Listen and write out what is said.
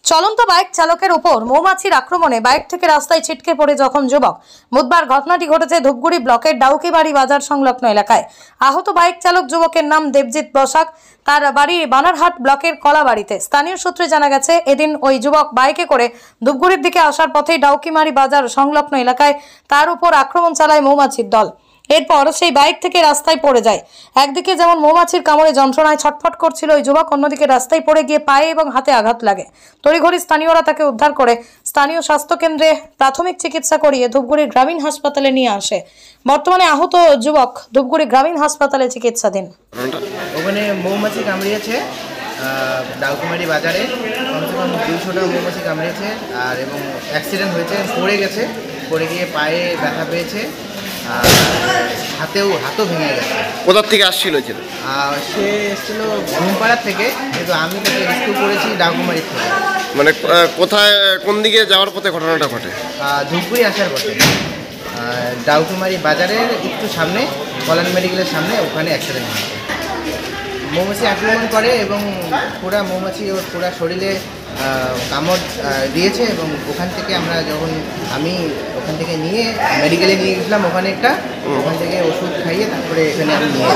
চলন্ত বাইক চালকের উপর মৌমাছির আক্রমণে বাইক থেকে রাস্তায় ছিটকে পড়ে জখম যুবক। বুধবার ঘটনাটি ঘটেছে ধূপগুড়ি ব্লকের ডাউকিবাড়ি বাজার সংলগ্ন এলাকায়। আহত বাইক চালক যুবকের নাম দেবজিৎ বসাক। তার বাড়ি বানারহাট ব্লকের কলাবাড়িতে। স্থানীয় সূত্রে জানা গেছে, এদিন ওই যুবক বাইকে করে ধূপগুড়ির দিকে আসার পথেই ডাউকিবাড়ি বাজার সংলগ্ন এলাকায় তার উপর আক্রমণ চালায় মৌমাছির দল। এরপর সেই বাইক থেকে রাস্তায় পড়ে যায়। একদিকে যেমন মৌমাছির কামড়ে যন্ত্রণায় ছটফট করছিল ওই যুবক, অন্যদিকে রাস্তায় পড়ে গিয়ে পায়ে এবং হাতে আঘাত লাগে। তড়িঘড়ি স্থানীয়রা তাকে উদ্ধার করে স্থানীয় স্বাস্থ্যকেন্দ্রে প্রাথমিক চিকিৎসা করিয়ে ধূপগুড়ি গ্রামীণ হাসপাতালে নিয়ে আসে। বর্তমানে আহত যুবক ধূপগুড়ি গ্রামীণ হাসপাতালে চিকিৎসাধীন। ওখানে মৌমাছি কামড়িয়েছে, ডাউকিবাড়ি বাজারে কমসে কম 200টা মৌমাছি কামড়িয়েছে আর এবং অ্যাক্সিডেন্ট হয়েছে, পড়ে গেছে, পড়ে গিয়ে পায়ে ব্যথা পেয়েছে, হাতও ভেঙে গেছে। কোথা থেকে আসছিল? সে এসেছিল ঘুমপাড়ার থেকে, কিন্তু আমি তাকে রেস্কিউ করেছি ডাউকিবাড়ির থেকে। মানে কোথায়, কোন দিকে যাওয়ার পথে ঘটনাটা ঘটে? ধূপগুড়ি আসার পথে, ডাউকিবাড়ি বাজারের একটু সামনে, কল্যাণ মেডিকেলের সামনে, ওখানে অ্যাক্সিডেন্ট হয়েছে। মৌমাছি আক্রমণ করে এবং পুরা মৌমাছি ওর পুরা শরীরে কামড় দিয়েছে এবং ওখান থেকে আমি ওখান থেকে নিয়ে মেডিকেলে নিয়ে গেছিলাম। ওখানে ওখান থেকে ওষুধ খাইয়ে তারপরে এখানে আমি নিয়ে